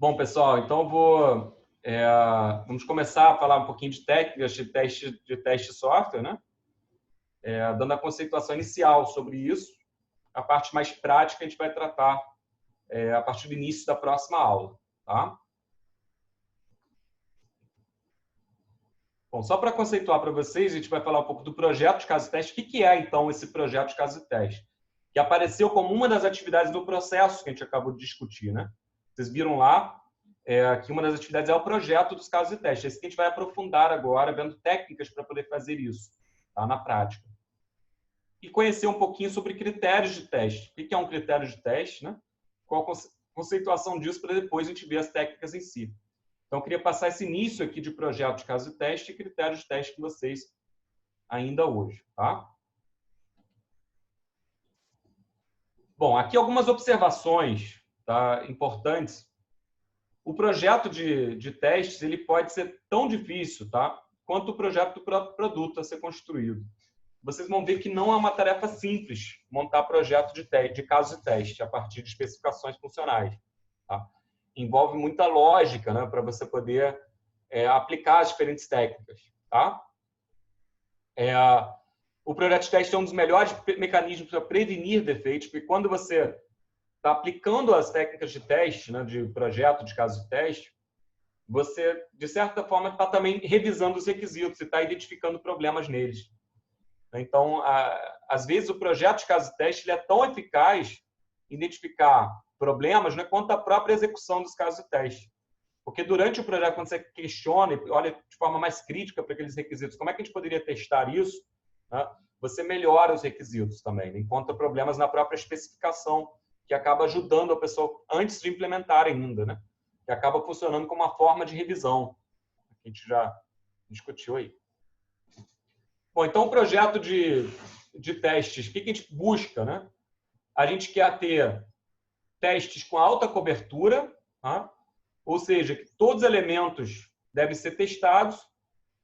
Bom, pessoal, então vamos começar a falar um pouquinho de técnicas de teste de software, né? Dando a conceituação inicial sobre isso. A parte mais prática a gente vai tratar a partir do início da próxima aula, tá? Bom, só para conceituar para vocês, a gente vai falar um pouco do projeto de caso de teste. O que é, então, esse projeto de caso de teste? Que apareceu como uma das atividades do processo que a gente acabou de discutir, né? Vocês viram lá que uma das atividades é o projeto dos casos de teste. Esse que a gente vai aprofundar agora, vendo técnicas para poder fazer isso, tá? Na prática. E conhecer um pouquinho sobre critérios de teste. O que é um critério de teste, né? Qual a conceituação disso para depois a gente ver as técnicas em si. Então, eu queria passar esse início aqui de projeto de caso de teste e critérios de teste com vocês ainda hoje, tá? Bom, aqui algumas observações, tá, importantes. O projeto de testes ele pode ser tão difícil, tá, quanto o projeto do próprio produto a ser construído. Vocês vão ver que não é uma tarefa simples montar projeto de caso de teste a partir de especificações funcionais. Tá? Envolve muita lógica, né, para você poder aplicar as diferentes técnicas. Tá? O projeto de teste é um dos melhores mecanismos para prevenir defeitos, porque quando você está aplicando as técnicas de teste, né, de projeto de caso de teste, você, de certa forma, está também revisando os requisitos e está identificando problemas neles. Então, às vezes, o projeto de caso de teste ele é tão eficaz em identificar problemas, né, quanto a própria execução dos casos de teste. Porque durante o projeto, quando você questiona e olha de forma mais crítica para aqueles requisitos, como é que a gente poderia testar isso, né, você melhora os requisitos também, né, encontra problemas na própria especificação, que acaba ajudando a pessoa antes de implementar ainda, né, que acaba funcionando como uma forma de revisão, que a gente já discutiu aí. Bom, então, o projeto de testes, o que a gente busca, né? A gente quer ter testes com alta cobertura, tá? Ou seja, que todos os elementos devem ser testados,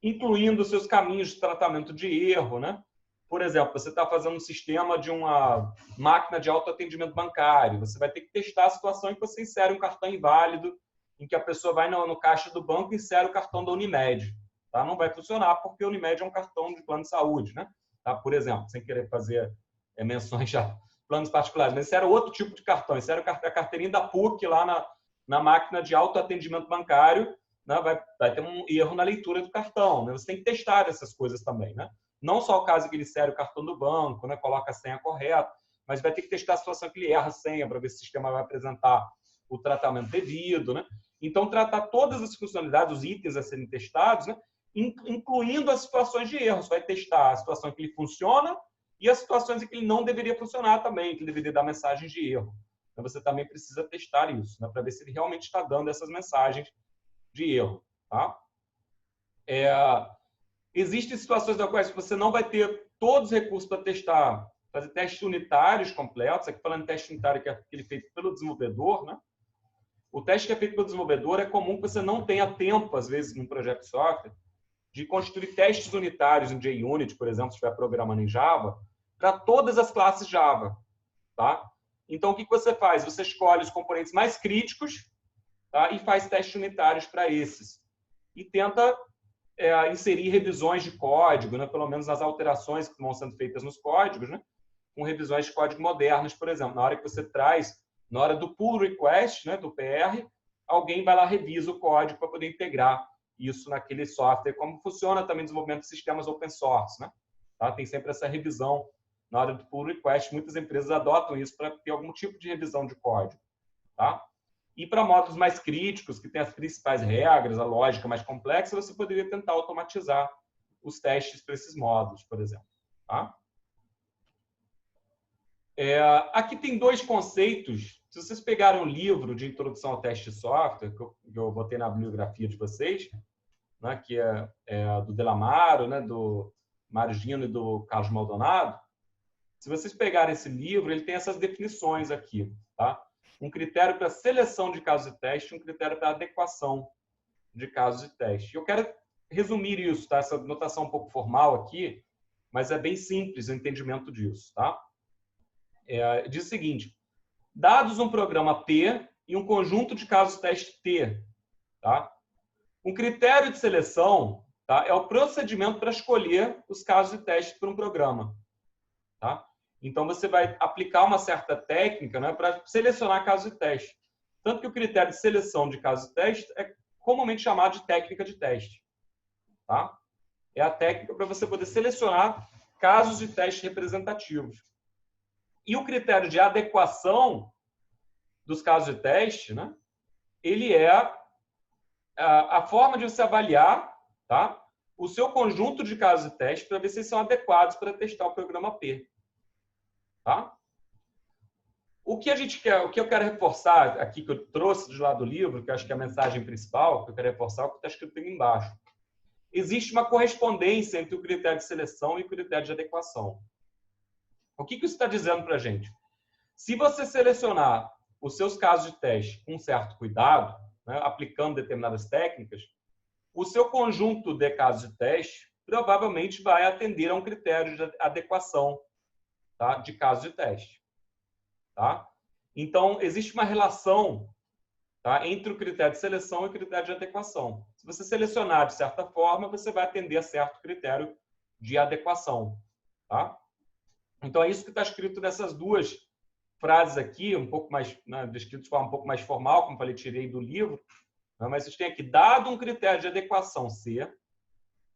incluindo os seus caminhos de tratamento de erro, né? Por exemplo, você está fazendo um sistema de uma máquina de autoatendimento bancário, você vai ter que testar a situação em que você insere um cartão inválido, em que a pessoa vai no caixa do banco e insere o cartão da Unimed. Tá? Não vai funcionar porque o Unimed é um cartão de plano de saúde, né? Tá? Por exemplo, sem querer fazer menções já planos particulares, mas isso era outro tipo de cartão, isso era a carteirinha da PUC lá na máquina de autoatendimento bancário, né? Vai ter um erro na leitura do cartão, né? Você tem que testar essas coisas também, né? Não só o caso que ele insere o cartão do banco, né? Coloca a senha correta, mas vai ter que testar a situação que ele erra a senha para ver se o sistema vai apresentar o tratamento devido, né? Então, tratar todas as funcionalidades, os itens a serem testados, né? Incluindo as situações de erro. Você vai testar a situação em que ele funciona e as situações em que ele não deveria funcionar também, que ele deveria dar mensagens de erro. Então, você também precisa testar isso, né, para ver se ele realmente está dando essas mensagens de erro. Tá? Existem situações nas quais você não vai ter todos os recursos para testar, fazer testes unitários completos. Aqui falando de teste unitário, que é aquele feito pelo desenvolvedor, né? O teste que é feito pelo desenvolvedor é comum que você não tenha tempo, às vezes, num projeto de software, de construir testes unitários em JUnit, por exemplo, se estiver programando em Java, para todas as classes Java. Tá? Então, o que você faz? Você escolhe os componentes mais críticos, tá? E faz testes unitários para esses. E tenta inserir revisões de código, né? Pelo menos nas alterações que vão sendo feitas nos códigos, né? Com revisões de código modernas, por exemplo. Na hora que você traz, na hora do pull request, né? Do PR, alguém vai lá e revisa o código para poder integrar isso naquele software, como funciona também o desenvolvimento de sistemas open source, né? Tá? Tem sempre essa revisão na hora do pull request. Muitas empresas adotam isso para ter algum tipo de revisão de código. Tá? E para módulos mais críticos, que tem as principais regras, a lógica mais complexa, você poderia tentar automatizar os testes para esses módulos, por exemplo. Tá? Aqui tem dois conceitos. Se vocês pegarem o livro de Introdução ao Teste de Software, que eu botei na bibliografia de vocês, né, que é do Delamaro, né, do Mário Gino e do Carlos Maldonado, se vocês pegarem esse livro, ele tem essas definições aqui. Tá? Um critério para seleção de casos de teste e um critério para adequação de casos de teste. Eu quero resumir isso, tá? Essa notação um pouco formal aqui, mas é bem simples o entendimento disso. Tá? Diz o seguinte: dados um programa P, e um conjunto de casos teste T. Tá? Um critério de seleção, tá, é o procedimento para escolher os casos de teste para um programa. Tá? Então, você vai aplicar uma certa técnica, né, para selecionar casos de teste. Tanto que o critério de seleção de casos de teste é comumente chamado de técnica de teste. Tá? É a técnica para você poder selecionar casos de teste representativos. E o critério de adequação dos casos de teste, né, ele é a forma de você avaliar, tá, o seu conjunto de casos de teste para ver se eles são adequados para testar o programa P. Tá? O que a gente quer, o que eu quero reforçar aqui, que eu trouxe do lado do livro, que eu acho que é a mensagem principal, que eu quero reforçar, é o que está escrito aqui embaixo. Existe uma correspondência entre o critério de seleção e o critério de adequação. O que isso está dizendo para a gente? Se você selecionar os seus casos de teste com certo cuidado, né, aplicando determinadas técnicas, o seu conjunto de casos de teste provavelmente vai atender a um critério de adequação, tá, de casos de teste. Tá? Então, existe uma relação, tá, entre o critério de seleção e o critério de adequação. Se você selecionar de certa forma, você vai atender a certo critério de adequação. Tá? Então, é isso que está escrito nessas duas frases aqui, um pouco mais, né, descrito de forma um pouco mais formal, como falei, tirei do livro, né, mas vocês têm aqui, dado um critério de adequação C,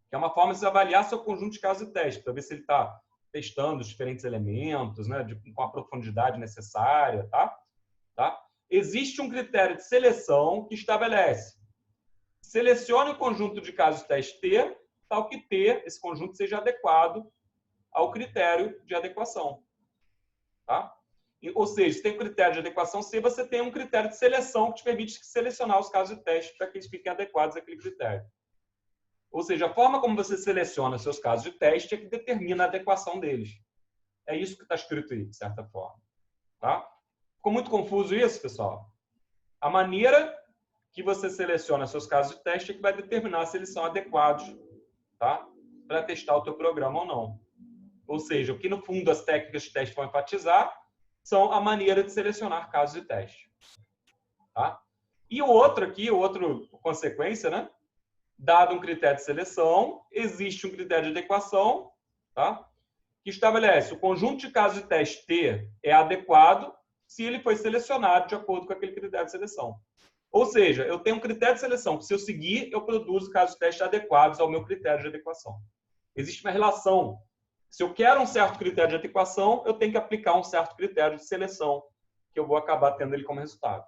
que é uma forma de você avaliar seu conjunto de casos de teste, para ver se ele está testando os diferentes elementos, né, com a profundidade necessária. Tá? Existe um critério de seleção que estabelece: selecione o conjunto de casos de teste T, tal que T, esse conjunto, seja adequado ao critério de adequação. Tá? Ou seja, se tem um critério de adequação C, você tem um critério de seleção que te permite selecionar os casos de teste para que eles fiquem adequados àquele critério. Ou seja, a forma como você seleciona seus casos de teste é que determina a adequação deles. É isso que está escrito aí, de certa forma. Tá? Ficou muito confuso isso, pessoal? A maneira que você seleciona seus casos de teste é que vai determinar se eles são adequados, tá, para testar o teu programa ou não. Ou seja, o que no fundo as técnicas de teste vão enfatizar são a maneira de selecionar casos de teste. Tá? E o outro aqui, consequência, né? Dado um critério de seleção, existe um critério de adequação, tá, que estabelece o conjunto de casos de teste T é adequado se ele foi selecionado de acordo com aquele critério de seleção. Ou seja, eu tenho um critério de seleção que, se eu seguir, eu produzo casos de teste adequados ao meu critério de adequação. Existe uma relação. Se eu quero um certo critério de adequação, eu tenho que aplicar um certo critério de seleção, que eu vou acabar tendo ele como resultado.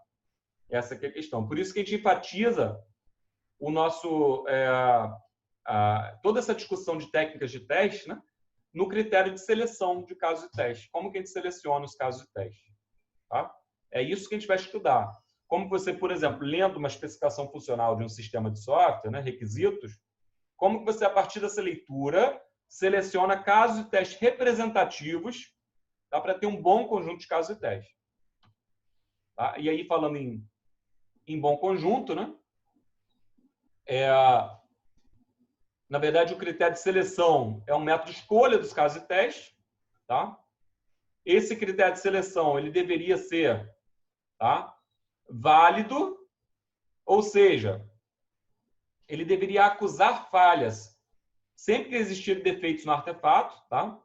Essa aqui é a questão. Por isso que a gente enfatiza o nosso, toda essa discussão de técnicas de teste, né, no critério de seleção de casos de teste. Como que a gente seleciona os casos de teste? Tá? É isso que a gente vai estudar. Como você, por exemplo, lendo uma especificação funcional de um sistema de software, né, requisitos, como que você, a partir dessa leitura, seleciona casos de teste representativos, tá, para ter um bom conjunto de casos de teste. Tá? E aí, falando em bom conjunto, né, na verdade, o critério de seleção é um método de escolha dos casos de teste. Tá? Esse critério de seleção ele deveria ser, tá, válido, ou seja, ele deveria acusar falhas sempre que existirem defeitos no artefato. Tá?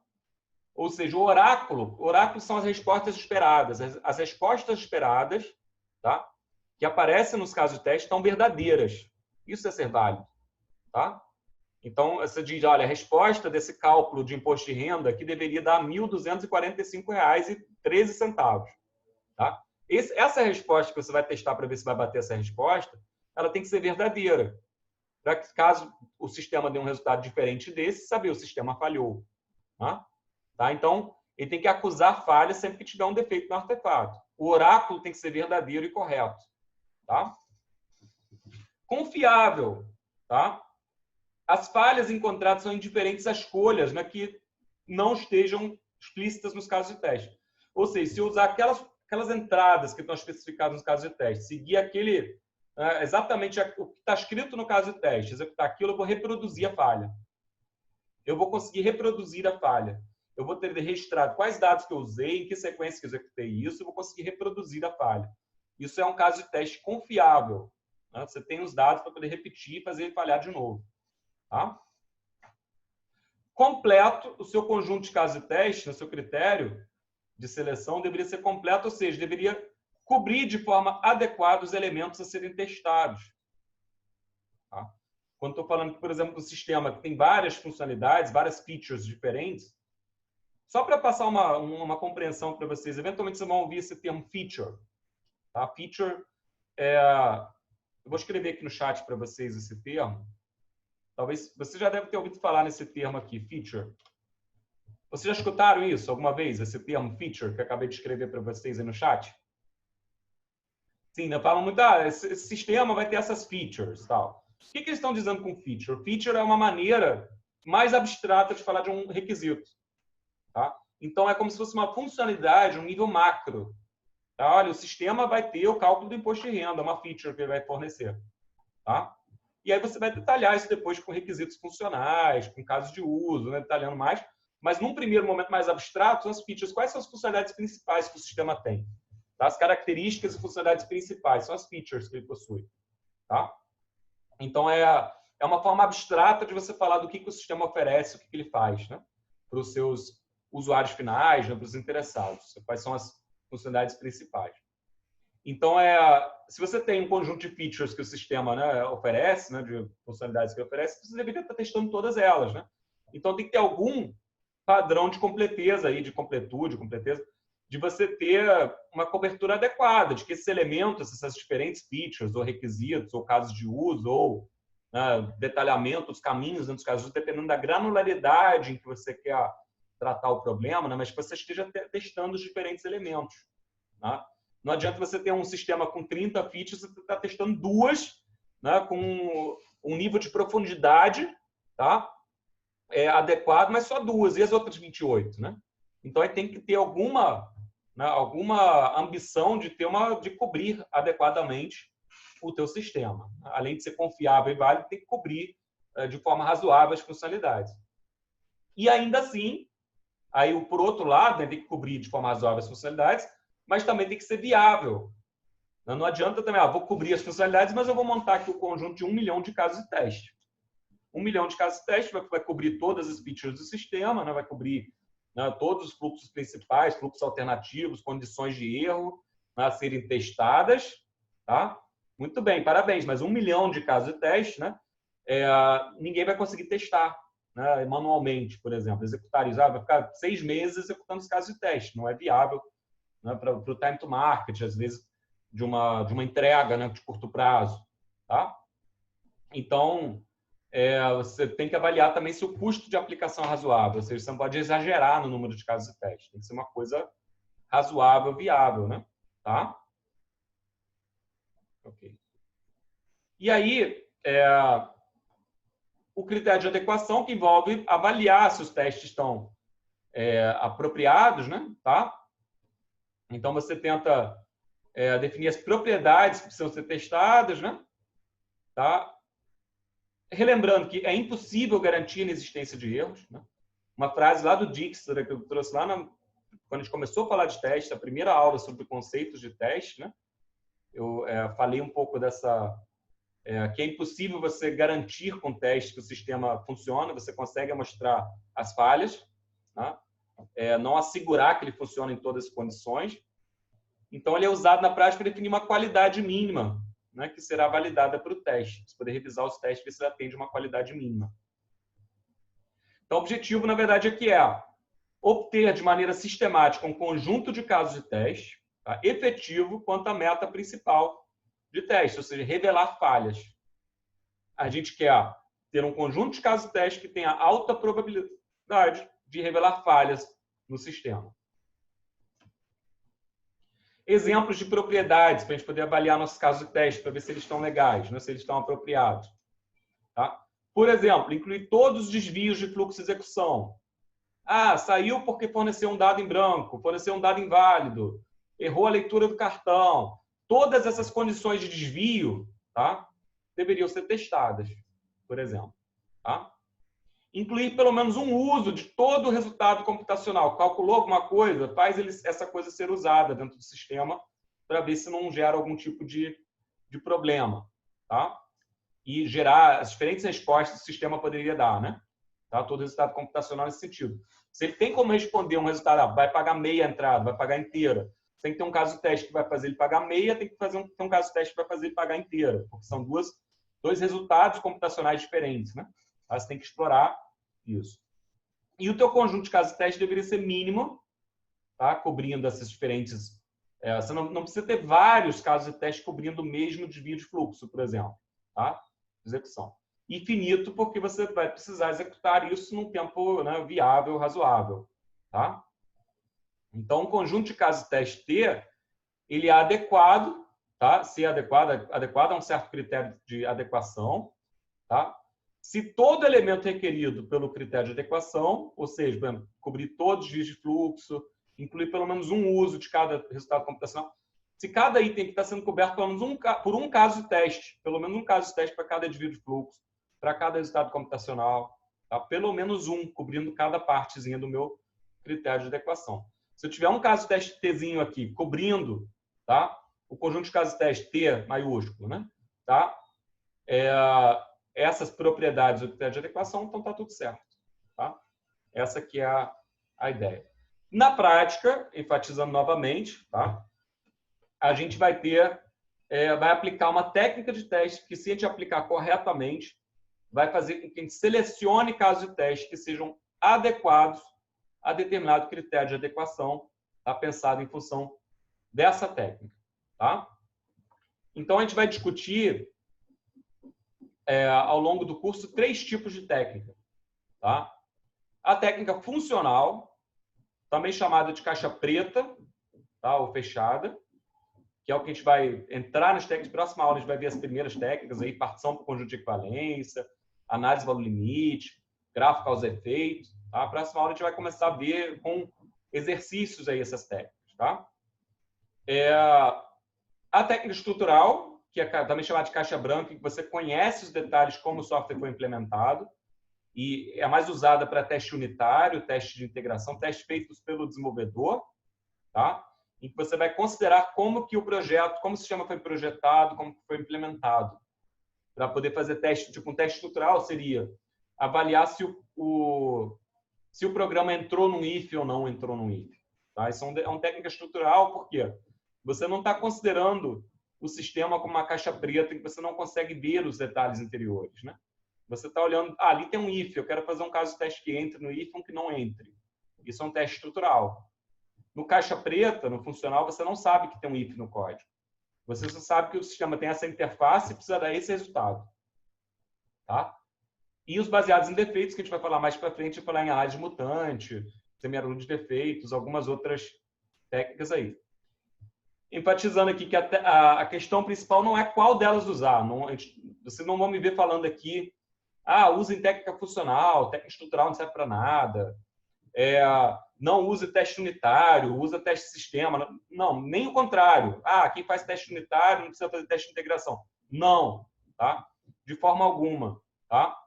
Ou seja, o oráculo são as respostas esperadas. As respostas esperadas, tá, que aparecem nos casos de teste estão verdadeiras. Isso é ser válido. Tá? Então, você diz, olha, a resposta desse cálculo de imposto de renda aqui deveria dar R$ 1.245,13. Tá? Essa resposta que você vai testar para ver se vai bater essa resposta, ela tem que ser verdadeira. Para que, caso o sistema dê um resultado diferente desse, saber o sistema falhou. Tá? Então, ele tem que acusar falha sempre que tiver um defeito no artefato. O oráculo tem que ser verdadeiro e correto. Tá? Confiável. Tá? As falhas encontradas são indiferentes às escolhas, né, que não estejam explícitas nos casos de teste. Ou seja, se eu usar aquelas entradas que estão especificadas nos casos de teste, seguir exatamente o que está escrito no caso de teste, executar aquilo, eu vou reproduzir a falha. Eu vou conseguir reproduzir a falha. Eu vou ter registrado quais dados que eu usei, em que sequência que eu executei isso, eu vou conseguir reproduzir a falha. isso é um caso de teste confiável. Né? Você tem os dados para poder repetir e fazer ele falhar de novo. Tá? Completo, o seu conjunto de casos de teste, no seu critério de seleção, deveria ser completo, ou seja, deveria cobrir de forma adequada os elementos a serem testados. Tá? Quando estou falando, por exemplo, do sistema que tem várias funcionalidades, várias features diferentes, só para passar uma compreensão para vocês, eventualmente vocês vão ouvir esse termo feature. Tá? Feature eu vou escrever aqui no chat para vocês esse termo. Talvez você já deve ter ouvido falar nesse termo aqui, feature. Vocês já escutaram isso alguma vez, esse termo feature que eu acabei de escrever para vocês aí no chat? Sim, né? Falam muito, esse sistema vai ter essas features, tal. O que eles estão dizendo com feature? Feature é uma maneira mais abstrata de falar de um requisito. Tá? Então, é como se fosse uma funcionalidade, um nível macro. Tá? Olha, o sistema vai ter o cálculo do imposto de renda, uma feature que ele vai fornecer. Tá? E aí você vai detalhar isso depois com requisitos funcionais, com casos de uso, né? Detalhando mais. Mas, num primeiro momento mais abstrato, são as features. Quais são as funcionalidades principais que o sistema tem? Tá? As características e funcionalidades principais são as features que ele possui. Tá? Então, é uma forma abstrata de você falar do que o sistema oferece, o que ele faz, né? Para os seus usuários finais, né? Para os interessados. Quais são as funcionalidades principais. Então, se você tem um conjunto de features que o sistema, né, oferece, né, de funcionalidades que ele oferece, você deveria estar testando todas elas. Né? Então, tem que ter algum padrão de completeza, aí, de completeza, de você ter uma cobertura adequada, de que esses elementos, essas diferentes features, ou requisitos, ou casos de uso, ou detalhamento dos caminhos dentro dos casos, dependendo da granularidade em que você quer tratar o problema, né, mas que você esteja testando os diferentes elementos. Tá? Não adianta você ter um sistema com 30 features e você está testando duas, né, com um nível de profundidade, tá? Adequado, mas só duas, e as outras 28, né? Então, aí tem que ter alguma ambição de cobrir adequadamente o teu sistema. Além de ser confiável e válido, tem que cobrir de forma razoável as funcionalidades. E ainda assim, aí por outro lado, né, tem que cobrir de forma razoável as funcionalidades, mas também tem que ser viável. Não adianta também, vou cobrir as funcionalidades, mas eu vou montar aqui o conjunto de 1 milhão de casos de teste. 1 milhão de casos de teste vai cobrir todas as features do sistema, né? Vai cobrir, né, todos os fluxos principais, fluxos alternativos, condições de erro, né, a serem testadas. Tá? Muito bem, parabéns, mas 1 milhão de casos de teste, né? Ninguém vai conseguir testar, né, manualmente, por exemplo. Executar isso, vai ficar 6 meses executando os casos de teste. Não é viável, né, para o time to market, às vezes, de uma entrega, né, de curto prazo. Tá? Então, você tem que avaliar também se o custo de aplicação é razoável, ou seja, você não pode exagerar no número de casos de teste. Tem que ser uma coisa razoável, viável. Né? Tá? Ok. E aí, o critério de adequação, que envolve avaliar se os testes estão apropriados, né? Tá? Então, você tenta definir as propriedades que precisam ser testadas, né? Tá? Relembrando que é impossível garantir a inexistência de erros. Né? Uma frase lá do Dijkstra, que eu trouxe lá quando a gente começou a falar de teste, a primeira aula sobre conceitos de teste, né? Eu falei um pouco que é impossível você garantir com teste que o sistema funciona, você consegue mostrar as falhas, né? Não assegurar que ele funciona em todas as condições. Então, ele é usado na prática para definir uma qualidade mínima, né, que será validada para o teste. Você poder revisar os testes e ver se ele atende uma qualidade mínima. Então, o objetivo, na verdade, é obter de maneira sistemática um conjunto de casos de teste, tá, efetivo quanto à meta principal de teste, ou seja, revelar falhas. A gente quer ter um conjunto de casos de teste que tenha alta probabilidade de revelar falhas no sistema. Exemplos de propriedades, para a gente poder avaliar nossos casos de teste, para ver se eles estão legais, né? Se eles estão apropriados. Tá? Por exemplo, incluir todos os desvios de fluxo de execução. Saiu porque forneceu um dado em branco, forneceu um dado inválido, errou a leitura do cartão. Todas essas condições de desvio, tá, deveriam ser testadas, por exemplo. Tá? Incluir pelo menos um uso de todo o resultado computacional. Calculou alguma coisa, faz essa coisa ser usada dentro do sistema para ver se não gera algum tipo de problema, tá? E gerar as diferentes respostas que o sistema poderia dar, né? Tá? Todo resultado computacional nesse sentido. Se ele tem como responder um resultado, vai pagar meia entrada, vai pagar inteira, tem que ter um caso teste que vai fazer ele pagar meia, tem que ter um caso teste que vai fazer ele pagar inteira, porque são dois resultados computacionais diferentes, né? Aí você tem que explorar isso. E o teu conjunto de casos teste deveria ser mínimo, tá? Cobrindo essas diferentes... você não precisa ter vários casos de teste cobrindo o mesmo desvio de fluxo, por exemplo, tá? Execução. E finito, porque você vai precisar executar isso num tempo, né, viável, razoável, tá? Então, o conjunto de casos teste T, ele é adequado, tá? Se é adequado a um certo critério de adequação, tá? Se todo elemento requerido pelo critério de adequação, ou seja, por exemplo, cobrir todos os dias de fluxo, incluir pelo menos um uso de cada resultado computacional, se cada item que está sendo coberto pelo menos por um caso de teste, pelo menos um caso de teste para cada desvio de fluxo, para cada resultado computacional, tá? Pelo menos um, cobrindo cada partezinha do meu critério de adequação. Se eu tiver um caso de teste Tzinho aqui, cobrindo, tá? O conjunto de casos de teste T maiúsculo, né? Tá? Essas propriedades do critério de adequação, então está tudo certo. Tá? Essa aqui é a ideia. Na prática, enfatizando novamente, tá? A gente vai aplicar uma técnica de teste que, se a gente aplicar corretamente, vai fazer com que a gente selecione casos de teste que sejam adequados a determinado critério de adequação, tá? Pensado em função dessa técnica. Tá? Então, a gente vai discutir ao longo do curso 3 tipos de técnica. Tá? A técnica funcional, também chamada de caixa preta, tá? Ou fechada, que é o que a gente vai entrar nas técnicas. Próxima aula a gente vai ver as primeiras técnicas, aí, partição por conjunto de equivalência, análise valor-limite, gráfico causa-efeito. Tá? A próxima aula a gente vai começar a ver com exercícios aí essas técnicas. Tá? A técnica estrutural, que é também chamada de caixa branca, que você conhece os detalhes como o software foi implementado, e é mais usada para teste unitário, teste de integração, testes feitos pelo desenvolvedor, tá? Em que você vai considerar como que o projeto, como o sistema foi projetado, como foi implementado. Para poder fazer teste, tipo um teste estrutural seria avaliar se o programa entrou num if ou não entrou num if. Tá? Isso é uma técnica estrutural, por quê? Você não está considerando o sistema como uma caixa preta em que você não consegue ver os detalhes interiores, né? Você está olhando, ali tem um if, eu quero fazer um caso de teste que entre no if, um que não entre. Isso é um teste estrutural. No caixa preta, no funcional, você não sabe que tem um if no código. Você só sabe que o sistema tem essa interface e precisa dar esse resultado. Tá? E os baseados em defeitos, que a gente vai falar mais para frente, vai falar em análise mutante, semeadura de defeitos, algumas outras técnicas aí. Enfatizando aqui que a questão principal não é qual delas usar. Vocês não vão me ver falando aqui, usem técnica funcional, técnica estrutural não serve para nada. Não use teste unitário, usa teste sistema. Não, nem o contrário. Quem faz teste unitário não precisa fazer teste de integração. Não, tá? De forma alguma, tá?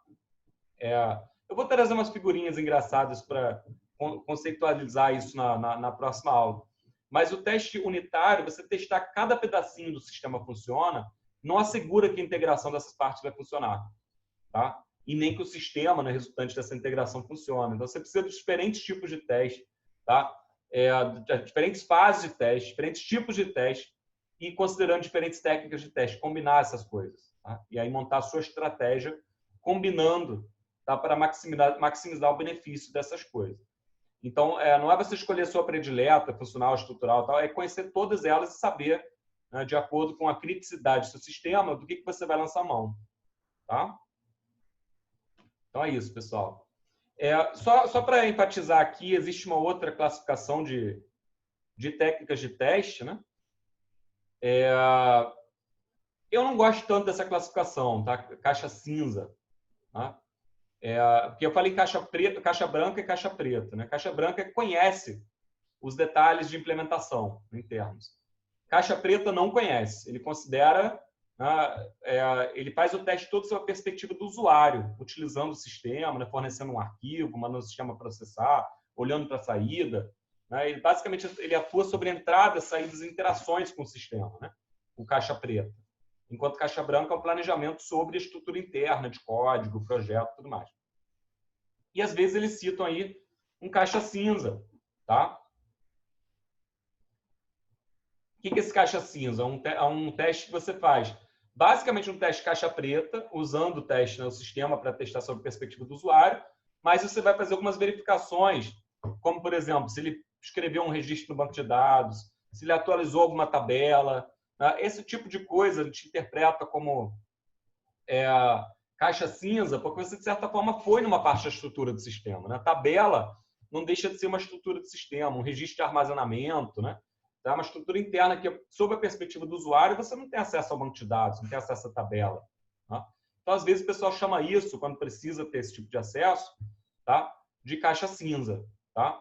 Eu vou trazer umas figurinhas engraçadas para conceitualizar isso na próxima aula. Mas o teste unitário, você testar cada pedacinho do sistema funciona, não assegura que a integração dessas partes vai funcionar, tá? E nem que o sistema, né, resultante dessa integração funcione. Então, você precisa de diferentes tipos de teste, tá? Diferentes fases de teste, diferentes tipos de teste e considerando diferentes técnicas de teste, combinar essas coisas, tá? E aí montar a sua estratégia combinando, tá? Para maximizar o benefício dessas coisas. Então, não é você escolher a sua predileta, funcional, estrutural, tal, é conhecer todas elas e saber, né, de acordo com a criticidade do seu sistema, do que você vai lançar mão. Tá? Então, é isso, pessoal. Só para enfatizar aqui, existe uma outra classificação de técnicas de teste. Né? Eu não gosto tanto dessa classificação, tá? Caixa cinza. Tá? Porque eu falei caixa preta, caixa branca e caixa preta. Né? Caixa branca conhece os detalhes de implementação em termos. Caixa preta não conhece. Ele considera, ele faz o teste todo sob a perspectiva do usuário, utilizando o sistema, né? Fornecendo um arquivo, mandando o sistema processar, olhando para a saída. né? Ele, basicamente, ele atua sobre entradas, saídas e interações com o sistema, né? O caixa preta. Enquanto caixa branca é um planejamento sobre a estrutura interna de código, projeto e tudo mais. E, às vezes, eles citam aí um caixa cinza, tá? O que é esse caixa cinza? É um teste que você faz. Basicamente, um teste caixa preta, usando o teste no sistema para testar sobre a perspectiva do usuário, mas você vai fazer algumas verificações, como, por exemplo, se ele escreveu um registro no banco de dados, se ele atualizou alguma tabela, né? Esse tipo de coisa a gente interpreta como caixa cinza, porque você, de certa forma, foi numa parte da estrutura do sistema, né? A tabela não deixa de ser uma estrutura do sistema, um registro de armazenamento, né? É uma estrutura interna que, sob a perspectiva do usuário, você não tem acesso ao banco de dados, não tem acesso à tabela. Tá? Então, às vezes, o pessoal chama isso, quando precisa ter esse tipo de acesso, tá? De caixa cinza. Tá?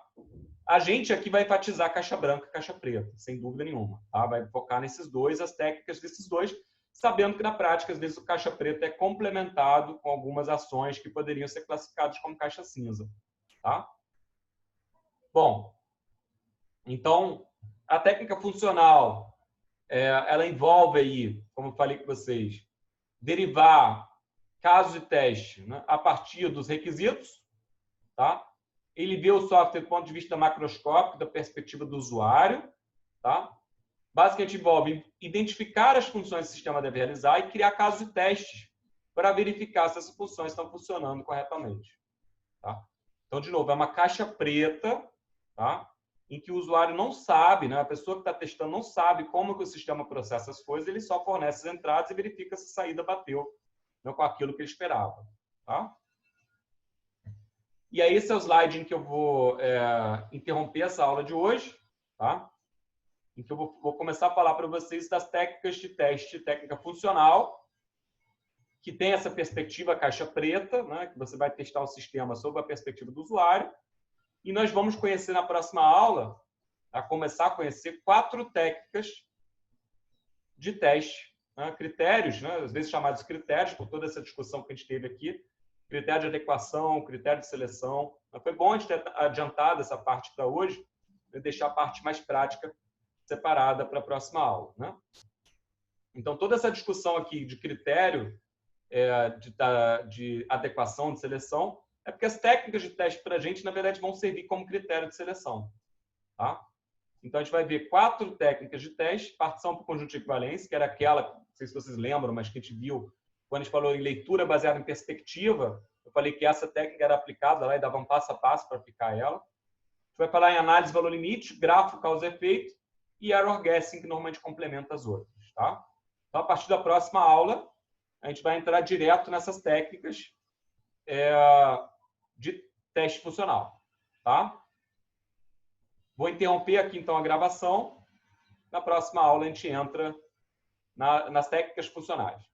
A gente aqui vai enfatizar caixa branca e caixa preta, sem dúvida nenhuma. Tá? Vai focar nesses dois, as técnicas desses dois, sabendo que, na prática, às vezes, o caixa preta é complementado com algumas ações que poderiam ser classificadas como caixa cinza. Tá? Bom, então, a técnica funcional, ela envolve aí, como eu falei com vocês, derivar casos de teste, né, a partir dos requisitos, tá? Ele vê o software do ponto de vista macroscópico, da perspectiva do usuário, tá? Basicamente envolve identificar as funções que o sistema deve realizar e criar casos de testes para verificar se essas funções estão funcionando corretamente, tá? Então, de novo, é uma caixa preta, tá? Em que o usuário não sabe, né? A pessoa que está testando não sabe como que o sistema processa as coisas, ele só fornece as entradas e verifica se a saída bateu, né, com aquilo que ele esperava. Tá? E aí, esse é o slide em que eu vou interromper essa aula de hoje, tá? Em que eu vou começar a falar para vocês das técnicas de teste, técnica funcional, que tem essa perspectiva caixa preta, né? Que você vai testar o sistema sob a perspectiva do usuário. E nós vamos conhecer na próxima aula, a começar a conhecer 4 técnicas de teste, né? Critérios, né? Às vezes chamados critérios, por toda essa discussão que a gente teve aqui, critério de adequação, critério de seleção. Foi bom a gente ter adiantado essa parte para hoje, e deixar a parte mais prática separada para a próxima aula. Né? Então, toda essa discussão aqui de critério de adequação, de seleção, é porque as técnicas de teste para a gente, na verdade, vão servir como critério de seleção. Tá? Então, a gente vai ver 4 técnicas de teste, partição por conjunto de equivalência, que era aquela, não sei se vocês lembram, mas que a gente viu quando a gente falou em leitura baseada em perspectiva. Eu falei que essa técnica era aplicada lá e dava um passo a passo para aplicar ela. A gente vai falar em análise valor-limite, grafo, causa e efeito e error guessing, que normalmente complementa as outras. Tá? Então, a partir da próxima aula, a gente vai entrar direto nessas técnicas de teste funcional. Tá? Vou interromper aqui, então, a gravação. Na próxima aula, a gente entra nas técnicas funcionais.